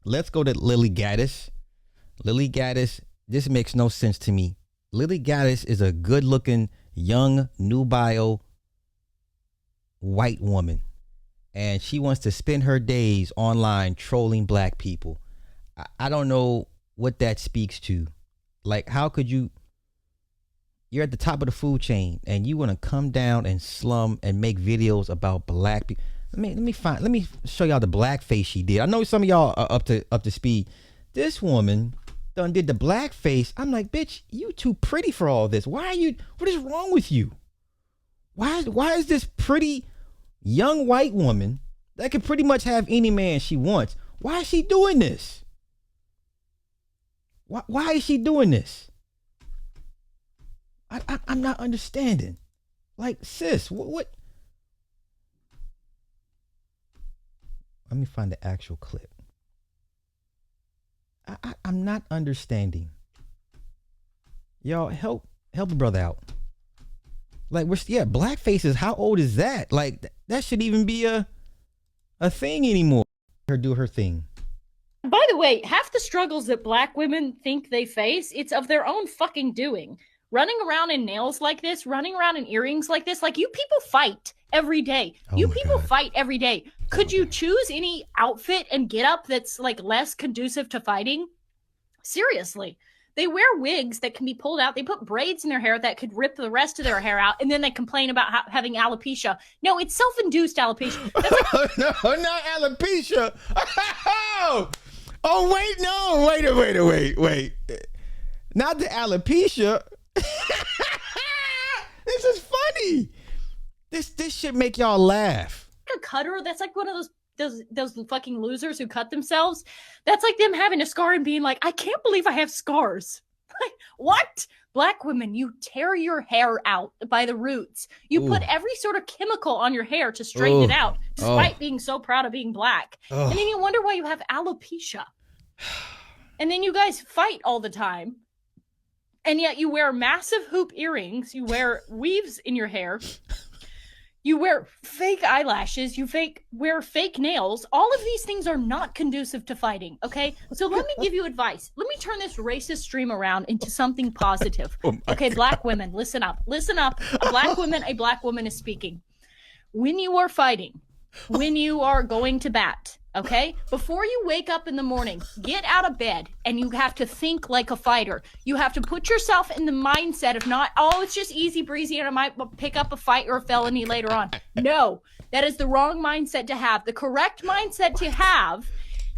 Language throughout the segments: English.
Let's go to Lily Gaddis. Lily Gaddis, this makes no sense to me. Lily Gaddis is a good looking, young, nubile white woman. And she wants to spend her days online trolling black people. I don't know what that speaks to. Like, how could you're at the top of the food chain and you want to come down and slum and make videos about black people. Let me show y'all the blackface she did. I know some of y'all are up to speed. This woman done did the blackface. I'm like, bitch, you too pretty for all this. What is wrong with you? Why is this pretty young white woman that can pretty much have any man she wants? Why is she doing this? Why is she doing this? I'm not understanding. Like, sis, what? Let me find the actual clip. I'm not understanding. Y'all help a brother out. Like, blackface is, how old is that? Like, that should even be a thing anymore. Her do her thing. By the way, half the struggles that black women think they face, it's of their own fucking doing. Running around in nails like this, running around in earrings like this, like, you people fight every day. You people fight every day. Could you choose any outfit and get up that's like less conducive to fighting? Seriously. They wear wigs that can be pulled out. They put braids in their hair that could rip the rest of their hair out, and then they complain about having alopecia. No, it's self-induced alopecia. No, not alopecia. Oh, wait, no. Wait. Not the alopecia. This is funny. This should make y'all laugh. A cutter, that's like one of those fucking losers who cut themselves. That's like them having a scar and being like, I can't believe I have scars. Like, what? Black women, you tear your hair out by the roots. You put every sort of chemical on your hair to straighten it out, despite being so proud of being black. And then you wonder why you have alopecia. And then you guys fight all the time. And yet you wear massive hoop earrings. You wear weaves in your hair. You wear fake eyelashes. You wear fake nails. All of these things are not conducive to fighting, okay? So let me give you advice. Let me turn this racist stream around into something positive. Okay, black women, listen up. Listen up. A black woman is speaking. When you are fighting, when you are going to bat, okay? Before you wake up in the morning, get out of bed and you have to think like a fighter. You have to put yourself in the mindset of not, it's just easy breezy and I might pick up a fight or a felony later on. No, that is the wrong mindset to have. The correct mindset to have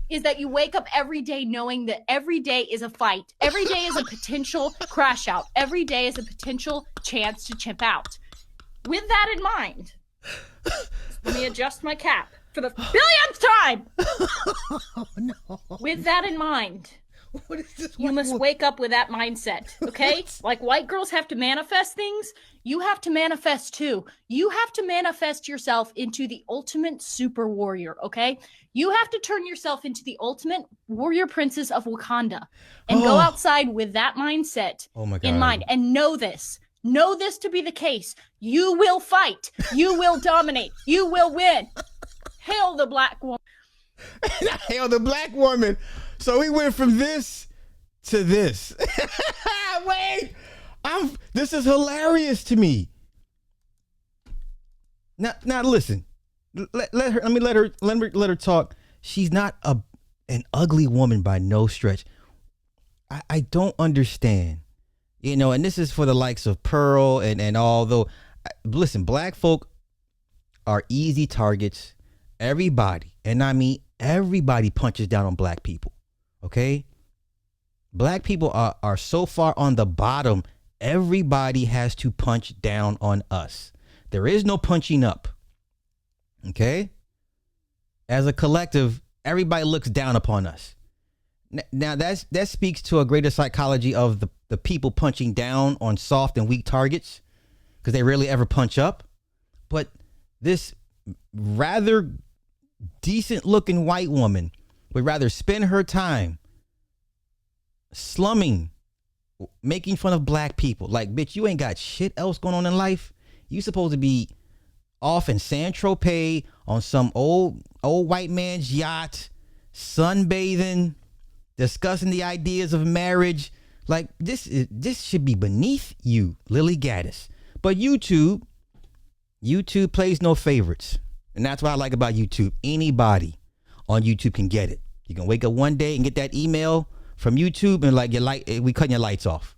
is that you wake up every day knowing that every day is a fight. Every day is a potential crash out. Every day is a potential chance to chip out. With that in mind, let me adjust my cap for the billionth time. Oh, no. With that in mind, what is this? You must wake up with that mindset, okay? Like white girls have to manifest things, you have to manifest too. You have to manifest yourself into the ultimate super warrior, okay? You have to turn yourself into the ultimate warrior princess of Wakanda and go outside with that mindset in mind. And know this to be the case. You will fight. You will dominate. You will win. Hail the black woman. Hail the black woman. So we went from this to this. Wait, this is hilarious to me. Now listen. Let her talk. She's not an ugly woman by no stretch. I don't understand. You know, and this is for the likes of Pearl and although listen, black folk are easy targets. Everybody, and I mean everybody, punches down on black people. Okay? Black people are so far on the bottom, everybody has to punch down on us. There is no punching up. Okay? As a collective, everybody looks down upon us. Now that speaks to a greater psychology of the people punching down on soft and weak targets because they rarely ever punch up. But this rather decent looking white woman would rather spend her time slumming, making fun of black people. Like, bitch, you ain't got shit else going on in life. You supposed to be off in Saint Tropez on some old white man's yacht, sunbathing, discussing the ideas of marriage. Like this should be beneath you, Lily Gaddis. But YouTube plays no favorites. And that's what I like about YouTube. Anybody on YouTube can get it. You can wake up one day and get that email from YouTube and like we cutting your lights off.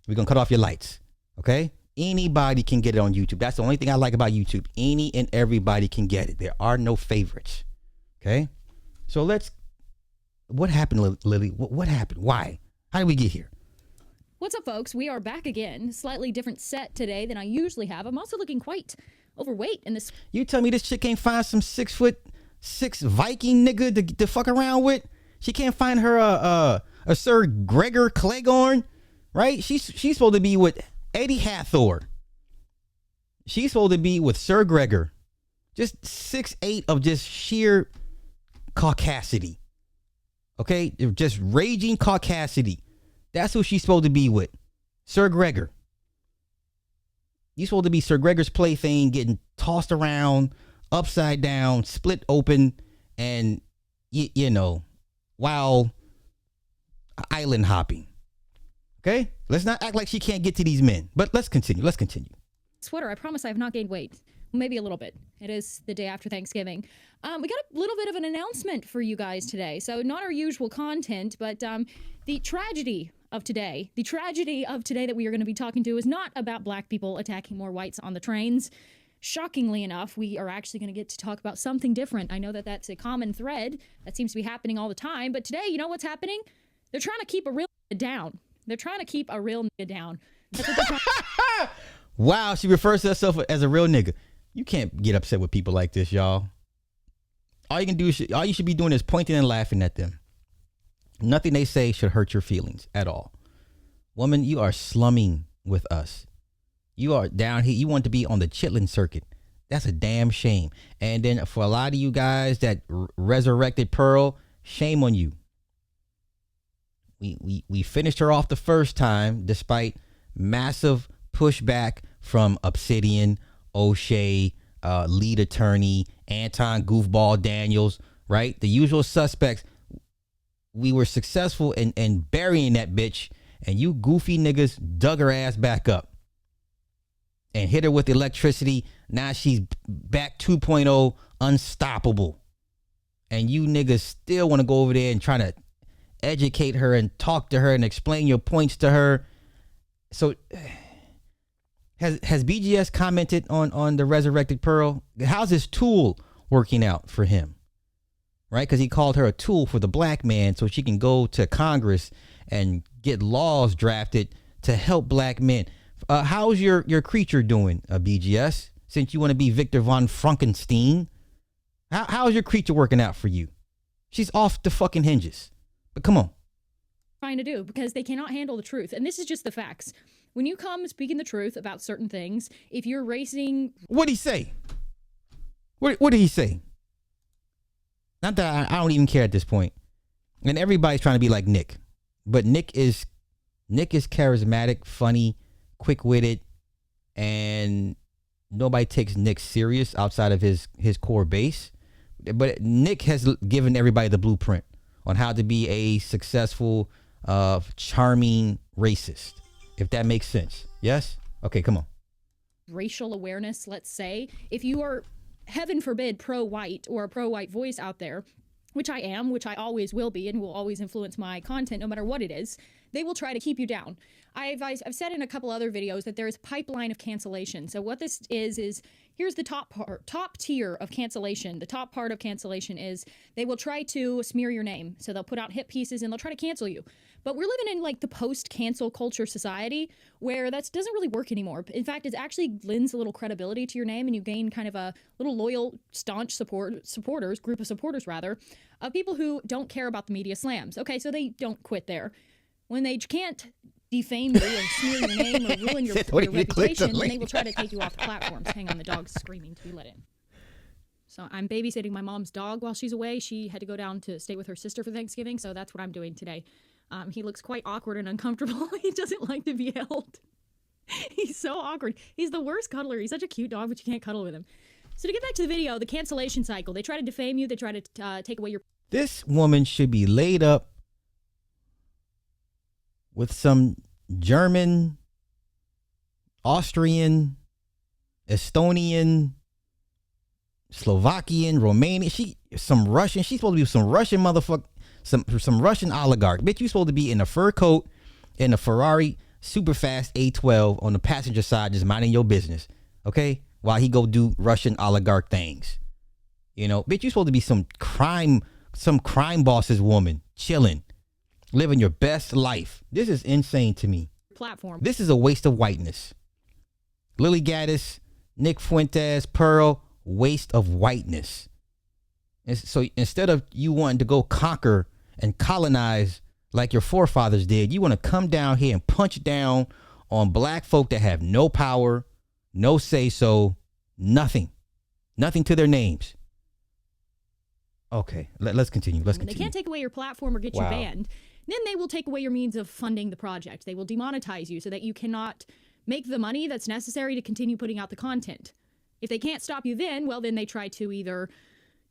We're gonna cut off your lights. Okay? Anybody can get it on YouTube. That's the only thing I like about YouTube. Any and everybody can get it. There are no favorites. Okay? So what happened, Lily? What happened? Why? How did we get here? What's up, folks? We are back again. Slightly different set today than I usually have. I'm also looking quite overweight in this. You tell me this chick can't find some 6'6" Viking nigga to fuck around with? She can't find her a Sir Gregor Clegane, right? She's supposed to be with Eddie Hathor. She's supposed to be with Sir Gregor. Just 6'8" of just sheer caucasity. Okay? Just raging caucasity. That's who she's supposed to be with. Sir Gregor. You're supposed to be Sir Gregor's plaything, getting tossed around, upside down, split open, and, you know, while island hopping. Okay? Let's not act like she can't get to these men. But let's continue. Sweater, I promise I have not gained weight. Maybe a little bit. It is the day after Thanksgiving. We got a little bit of an announcement for you guys today. So not our usual content, but the tragedy of today that we are going to be talking to is not about black people attacking more whites on the trains. Shockingly enough, we are actually going to get to talk about something different. I know that that's a common thread that seems to be happening all the time, but today, you know what's happening? They're trying to keep a real nigga down. They're trying to keep a real nigga down. That's what they're trying. Wow, she refers to herself as a real nigga. You can't get upset with people like this, y'all. All you should be doing is pointing and laughing at them. Nothing they say should hurt your feelings at all. Woman, you are slumming with us. You are down here. You want to be on the chitlin circuit. That's a damn shame. And then for a lot of you guys that resurrected Pearl, shame on you. We finished her off the first time despite massive pushback from Obsidian, O'Shea, lead attorney, Anton Goofball Daniels, right? The usual suspects. We were successful in burying that bitch, and you goofy niggas dug her ass back up and hit her with electricity. Now she's back 2.0, unstoppable. And you niggas still want to go over there and try to educate her and talk to her and explain your points to her. So has BGS commented on the resurrected Pearl? How's his tool working out for him? Right? Because he called her a tool for the black man so she can go to Congress and get laws drafted to help black men. How's your creature doing, BGS? Since you want to be Victor von Frankenstein, how's your creature working out for you? She's off the fucking hinges. But come on. Trying to do because they cannot handle the truth. And this is just the facts. When you come speaking the truth about certain things, if you're racing... What'd he say? What did he say? Not that I don't even care at this point. And everybody's trying to be like Nick. But Nick is charismatic, funny, quick-witted, and nobody takes Nick serious outside of his core base. But Nick has given everybody the blueprint on how to be a successful, charming racist, if that makes sense. Yes? Okay, come on. Racial awareness, let's say. If you are, heaven forbid, pro-white or a pro-white voice out there, which I am, which I always will be, and will always influence my content no matter what it is, they will try to keep you down. I've said in a couple other videos that there is a pipeline of cancellation. So what this is here's the top tier of cancellation. The top part of cancellation is they will try to smear your name. So they'll put out hit pieces and they'll try to cancel you. But we're living in like the post-cancel culture society where that doesn't really work anymore. In fact, it actually lends a little credibility to your name and you gain kind of a little loyal, staunch group of supporters rather, of people who don't care about the media slams. Okay, so they don't quit there. When they can't defame you or smear your name or ruin your reputation, then they will try to take you off the platforms. Hang on, the dog's screaming to be let in. So I'm babysitting my mom's dog while she's away. She had to go down to stay with her sister for Thanksgiving, so that's what I'm doing today. He looks quite awkward and uncomfortable. He doesn't like to be held. He's so awkward. He's the worst cuddler. He's such a cute dog, but you can't cuddle with him. So to get back to the video, the cancellation cycle, they try to defame you. They try to take away your... This woman should be laid up with some German, Austrian, Estonian, Slovakian, Romanian, some Russian. She's supposed to be some Russian motherfucker, some Russian oligarch. Bitch, you supposed to be in a fur coat in a Ferrari super fast A12 on the passenger side, just minding your business, okay? While he go do Russian oligarch things. You know, bitch, you supposed to be some crime boss's woman, chilling, living your best life. This is insane to me. Platform. This is a waste of whiteness. Lily Gaddis, Nick Fuentes, Pearl, waste of whiteness. And so instead of you wanting to go conquer and colonize like your forefathers did, you want to come down here and punch down on black folk that have no power, no say so, nothing to their names. Okay, let's continue. They can't take away your platform or get you banned. Then they will take away your means of funding the project. They will demonetize you so that you cannot make the money that's necessary to continue putting out the content. If they can't stop you then, well, then they try to either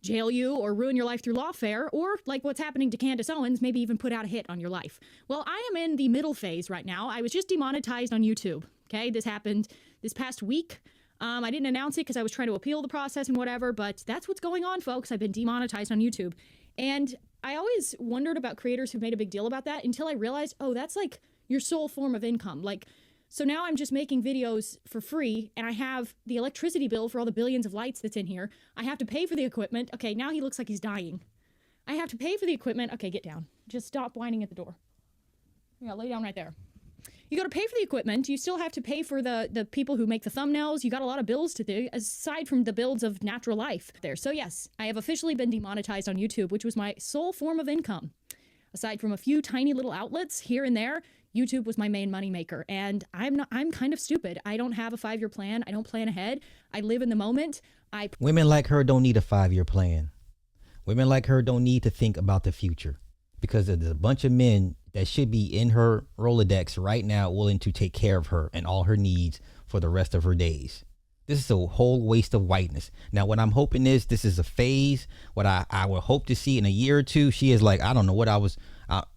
jail you or ruin your life through lawfare, or like what's happening to Candace Owens, maybe even put out a hit on your life. Well, I am in the middle phase right now. I was just demonetized on YouTube. Okay, this happened this past week. I didn't announce it because I was trying to appeal the process and whatever, but that's what's going on, folks. I've been demonetized on YouTube. And I always wondered about creators who made a big deal about that until I realized, oh, that's like your sole form of income. Like, so now I'm just making videos for free, and I have the electricity bill for all the billions of lights that's in here. I have to pay for the equipment. Okay, now he looks like he's dying. I have to pay for the equipment. Okay, get down. Just stop whining at the door. Yeah, lay down right there. You got to pay for the equipment. You still have to pay for the people who make the thumbnails. You got a lot of bills to do, aside from the builds of natural life there. So yes, I have officially been demonetized on YouTube, which was my sole form of income. Aside from a few tiny little outlets here and there, YouTube was my main moneymaker. And I'm kind of stupid. I don't have a 5-year plan. I don't plan ahead. I live in the moment. Women like her don't need a 5-year plan. Women like her don't need to think about the future, because there's a bunch of men that should be in her Rolodex right now willing to take care of her and all her needs for the rest of her days. This is a whole waste of whiteness. Now, what I'm hoping is this is a phase. What I would hope to see in a year or two, she is like, I don't know what I was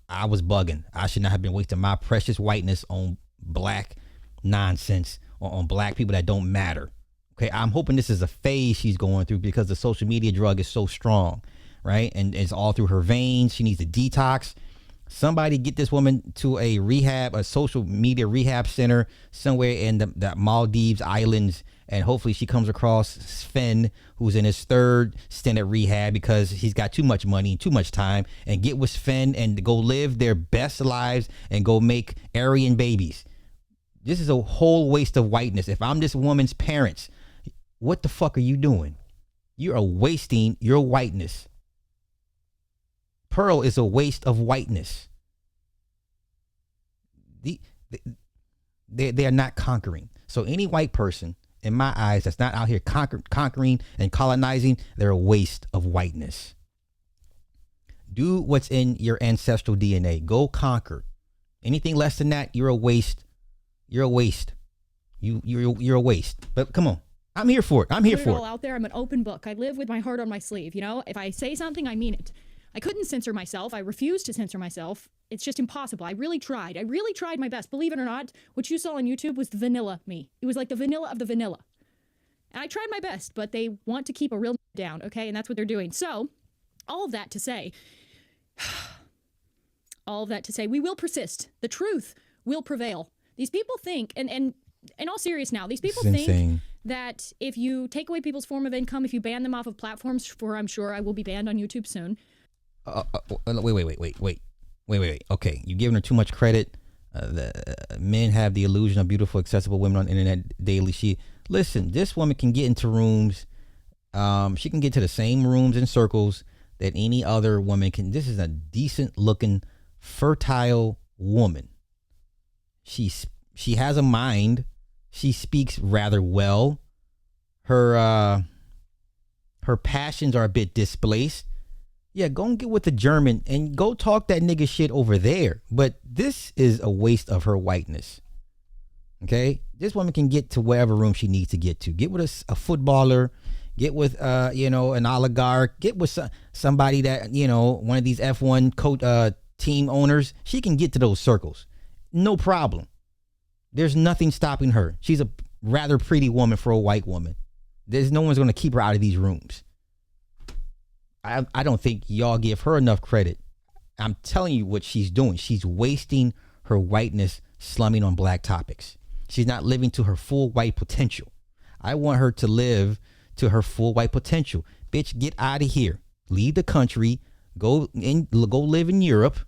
bugging. I should not have been wasting my precious whiteness on black nonsense or on black people that don't matter. Okay, I'm hoping this is a phase she's going through, because the social media drug is so strong, right? And it's all through her veins. She needs a detox. Somebody get this woman to a rehab, a social media rehab center somewhere in the Maldives Islands, and hopefully she comes across Sven, who's in his 3rd stint at rehab because he's got too much money and too much time, and get with Sven and go live their best lives and go make Aryan babies. This is a whole waste of whiteness. If I'm this woman's parents, what the fuck are you doing? You are wasting your whiteness. Pearl is a waste of whiteness. They are not conquering. So any white person, in my eyes, that's not out here conquering and colonizing, they're a waste of whiteness. Do what's in your ancestral DNA. Go conquer. Anything less than that, you're a waste. You're a waste. You're a waste. But come on. I'm here for it. I'm here for it. All out there. I'm an open book. I live with my heart on my sleeve. You know, if I say something, I mean it. I couldn't censor myself. I refused to censor myself. It's just impossible. I really tried. I really tried my best. Believe it or not, what you saw on YouTube was the vanilla me. It was like the vanilla of the vanilla. And I tried my best, but they want to keep a real down, okay? And that's what they're doing. So, all of that to say, we will persist. The truth will prevail. These people think, and in all seriousness now, these people think that if you take away people's form of income, if you ban them off of platforms, for I'm sure I will be banned on YouTube soon. Wait. Okay, you're giving her too much credit. The men have the illusion of beautiful, accessible women on the internet daily. Listen, this woman can get into rooms. She can get to the same rooms and circles that any other woman can. This is a decent looking, fertile woman. She has a mind. She speaks rather well. Her passions are a bit displaced. Yeah, go and get with the German and go talk that nigga shit over there. But this is a waste of her whiteness. Okay? This woman can get to wherever room she needs to get to. Get with a footballer. Get with an oligarch. Get with somebody that, one of these F1 team owners. She can get to those circles. No problem. There's nothing stopping her. She's a rather pretty woman for a white woman. There's no one's going to keep her out of these rooms. I don't think y'all give her enough credit. I'm telling you what she's doing. She's wasting her whiteness slumming on black topics. She's not living to her full white potential. I want her to live to her full white potential. Bitch, get out of here. Leave the country. Go live in Europe.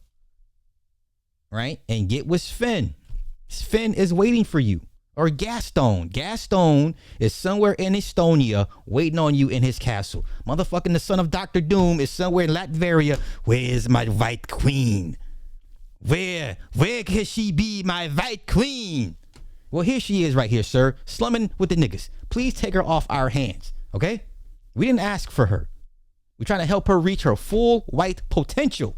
Right? And get with Sven. Sven is waiting for you. Or Gaston. Gaston is somewhere in Estonia waiting on you in his castle. Motherfucking the son of Dr. Doom is somewhere in Latveria. Where is my white queen? Where can she be, my white queen? Well, here she is right here, sir. Slumming with the niggas. Please take her off our hands, okay? We didn't ask for her. We're trying to help her reach her full white potential.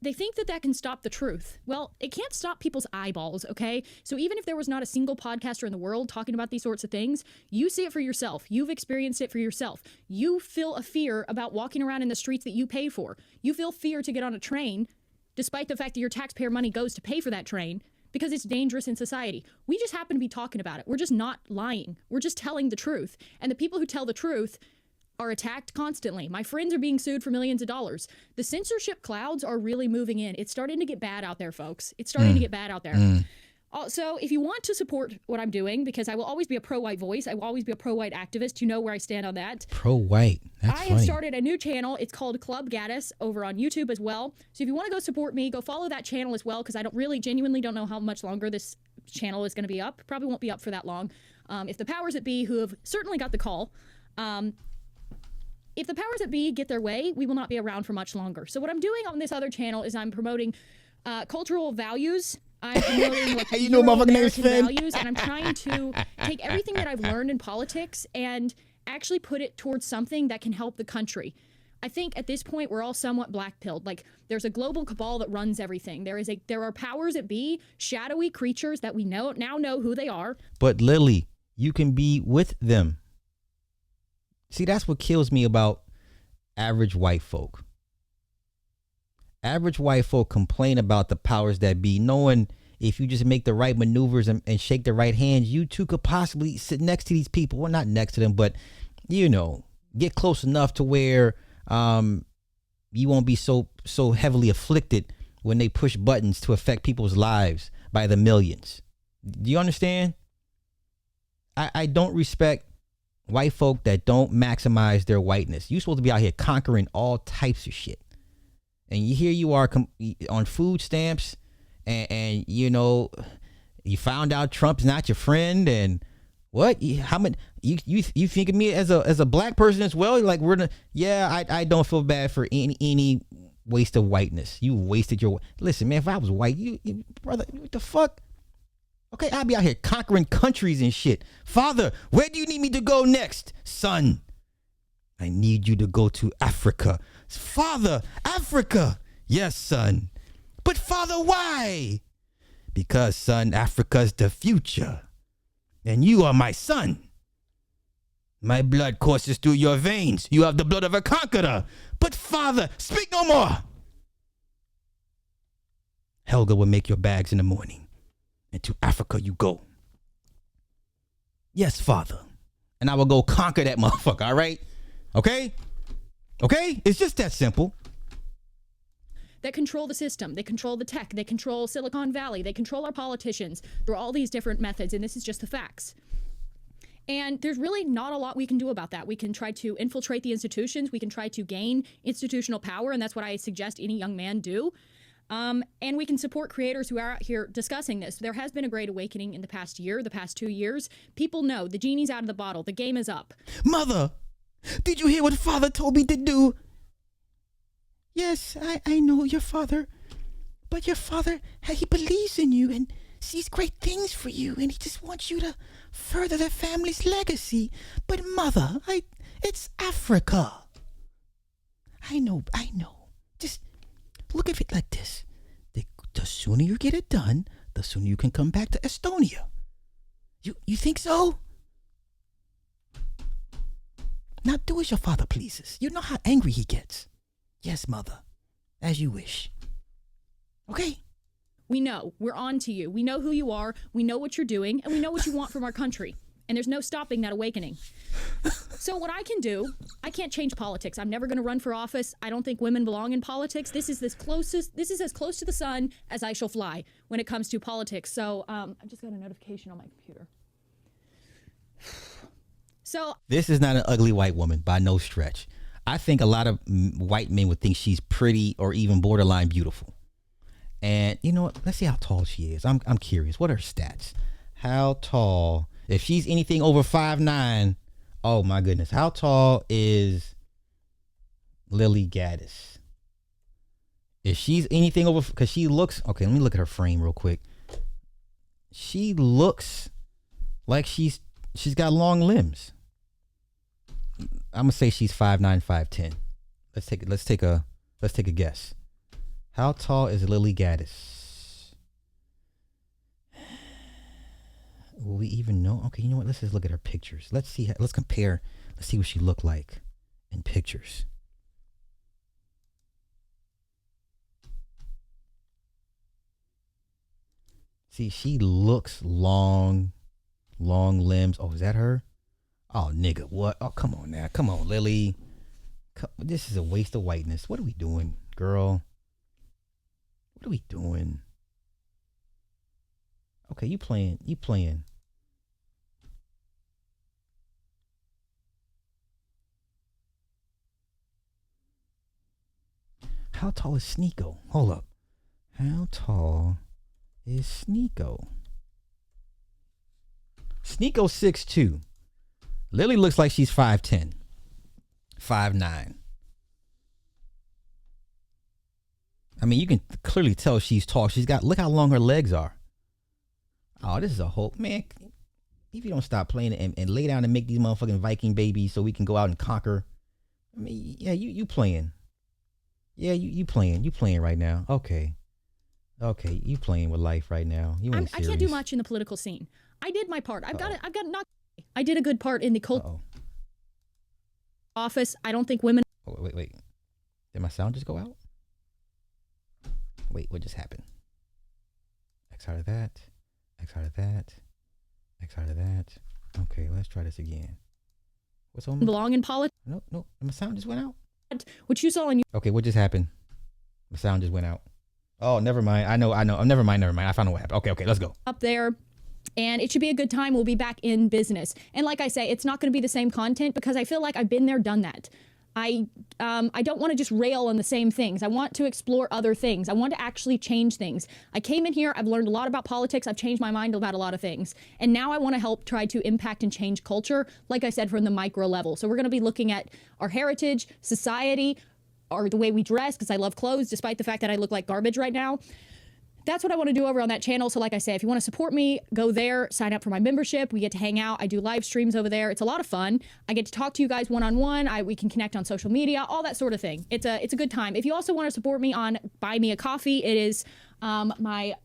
They think that can stop the truth. Well, it can't stop people's eyeballs, okay? So even if there was not a single podcaster in the world talking about these sorts of things, you see it for yourself. You've experienced it for yourself. You feel a fear about walking around in the streets that you pay for. You feel fear to get on a train, despite the fact that your taxpayer money goes to pay for that train, because it's dangerous in society. We just happen to be talking about it. We're just not lying. We're just telling the truth. And the people who tell the truth are attacked constantly. My friends are being sued for millions of dollars. The censorship clouds are really moving in. It's starting to get bad out there, folks. It's starting to get bad out there. So if you want to support what I'm doing, because I will always be a pro-white voice, I will always be a pro-white activist. You know where I stand on that. Pro-white. That's I have started a new channel. It's called Club Gaddis over on YouTube as well. So if you want to go support me, go follow that channel as well, because I genuinely don't know how much longer this channel is going to be up. Probably won't be up for that long. If the powers that be, who have certainly got the call, if the powers that be get their way, we will not be around for much longer. So what I'm doing on this other channel is I'm promoting cultural values. I'm promoting like American values, and I'm trying to take everything that I've learned in politics and actually put it towards something that can help the country. I think at this point we're all somewhat black-pilled. Like there's a global cabal that runs everything. There are powers that be, shadowy creatures that we now know who they are. But Lily, you can be with them. See, that's what kills me about average white folk. Average white folk complain about the powers that be, knowing if you just make the right maneuvers and shake the right hands, you too could possibly sit next to these people. Well, not next to them, but, get close enough to where you won't be so heavily afflicted when they push buttons to affect people's lives by the millions. Do you understand? I don't respect white folk that don't maximize their whiteness. You're supposed to be out here conquering all types of shit. And here you are on food stamps and you found out Trump's not your friend and what? How much you think of me as a black person as well? Like I don't feel bad for any waste of whiteness. You wasted your listen, man, if I was white, you brother, what the fuck? Okay, I'll be out here conquering countries and shit. Father, where do you need me to go next? Son, I need you to go to Africa. Father, Africa. Yes, son. But father, why? Because, son, Africa's the future. And you are my son. My blood courses through your veins. You have the blood of a conqueror. But father, speak no more. Helga will make your bags in the morning. And to Africa you go. Yes, father. And I will go conquer that motherfucker, all right? Okay? Okay? It's just that simple. That control the system. They control the tech. They control Silicon Valley. They control our politicians through all these different methods, and this is just the facts. And there's really not a lot we can do about that. We can try to infiltrate the institutions. We can try to gain institutional power, and that's what I suggest any young man do. And we can support creators who are out here discussing this. There has been a great awakening in the past 2 years. People know the genie's out of the bottle. The game is up. Mother, did you hear what father told me to do? Yes, I know your father. But your father, he believes in you and sees great things for you. And he just wants you to further the family's legacy. But mother, it's Africa. I know. Just look at it like this. The sooner you get it done, the sooner you can come back to Estonia. You think so? Now do as your father pleases. You know how angry he gets. Yes, mother. As you wish. Okay? We know. We're on to you. We know who you are. We know what you're doing. And we know what you want from our country. And there's no stopping that awakening. So what I can do, I can't change politics. I'm never going to run for office. I don't think women belong in politics. This is as close to the sun as I shall fly when it comes to politics. So I just got a notification on my computer. So this is not an ugly white woman by no stretch. I think a lot of white men would think she's pretty or even borderline beautiful. And you know what? Let's see how tall she is. I'm curious. What are her stats? How tall? If she's anything over 5'9", oh my goodness. How tall is Lily Gaddis? If she's anything over, because she looks, okay, let me look at her frame real quick. She looks like she's got long limbs. I'm gonna say she's 5'9", 5'10". Let's take a guess. How tall is Lily Gaddis? Will we even know? Okay, you know what? Let's just look at her pictures. Let's see. Let's compare. Let's see what she looked like in pictures. See, she looks long limbs. Oh, is that her? Oh, nigga, what? Oh, come on now. Come on, Lily. This is a waste of whiteness. What are we doing, girl? What are we doing? Okay, you playing. How tall is Sneeko? Hold up. How tall is Sneeko? Sneeko's 6'2". Lily looks like she's 5'10", 5'9". I mean, you can clearly tell she's tall. Look how long her legs are. Oh, this is a whole, man, if you don't stop playing and lay down and make these motherfucking Viking babies so we can go out and conquer. I mean, yeah, you playing. Yeah, you playing. You playing right now. Okay, you playing with life right now. You ain't serious. I can't do much in the political scene. I did my part. I did a good part in the cult office. I don't think women. Oh, wait. Did my sound just go out? Wait, what just happened? X out of that. Okay, let's try this again. What's on? Belong in politics. No. My sound just went out. What you saw on you. Okay, what just happened? My sound just went out. Oh, never mind. I know. Never mind. I found out what happened. Okay, let's go. Up there. And it should be a good time. We'll be back in business. And like I say, it's not going to be the same content because I feel like I've been there, done that. I don't want to just rail on the same things. I want to explore other things. I want to actually change things. I came in here, I've learned a lot about politics, I've changed my mind about a lot of things. And now I want to help try to impact and change culture, like I said, from the micro level. So we're going to be looking at our heritage, society, or the way we dress, because I love clothes, despite the fact that I look like garbage right now. That's what I want to do over on that channel. So like I say, if you want to support me, go there, sign up for my membership. We get to hang out. I do live streams over there. It's a lot of fun. I get to talk to you guys one-on-one. We can connect on social media, all that sort of thing. It's a good time. If you also want to support me on Buy Me a Coffee, it is my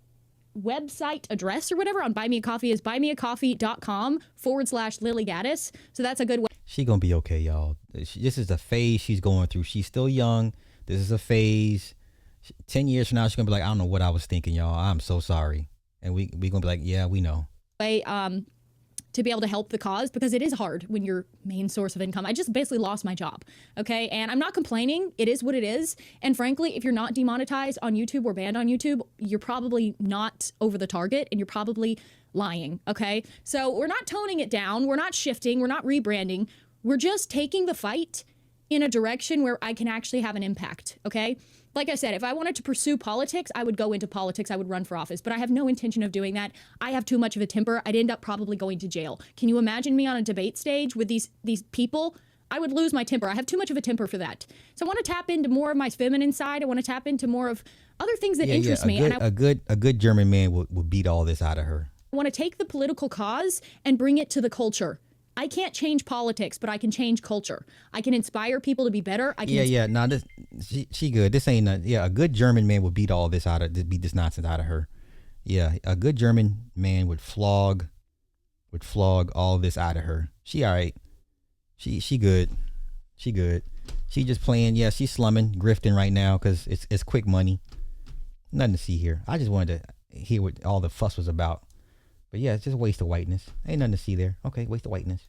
website address or whatever on Buy Me a Coffee is buymeacoffee.com/Lily Gaddis. So that's a good way. She gonna be okay, y'all. This is a phase she's going through. She's still young. This is a phase. 10 years from now, she's gonna be like, I don't know what I was thinking, y'all. I'm so sorry. And we gonna be like, yeah, we know. To be able to help the cause, because it is hard when your main source of income. I just basically lost my job. Okay. And I'm not complaining. It is what it is. And frankly, if you're not demonetized on YouTube or banned on YouTube, you're probably not over the target and you're probably lying. Okay. So we're not toning it down. We're not shifting. We're not rebranding. We're just taking the fight in a direction where I can actually have an impact. Okay. Like I said, if I wanted to pursue politics, I would go into politics. I would run for office, but I have no intention of doing that. I have too much of a temper. I'd end up probably going to jail. Can you imagine me on a debate stage with these people? I would lose my temper. I have too much of a temper for that. So I want to tap into more of my feminine side. I want to tap into more of other things that interest me. And a good German man would beat all this out of her. I want to take the political cause and bring it to the culture. I can't change politics, but I can change culture. I can inspire people to be better. No, she good. This ain't a good German man would beat this nonsense out of her. Yeah, a good German man would flog all this out of her. She all right. She good. She good. She just playing. Yeah, she's slumming, grifting right now because it's quick money. Nothing to see here. I just wanted to hear what all the fuss was about. But yeah, it's just a waste of whiteness. Ain't nothing to see there. Okay, waste of whiteness.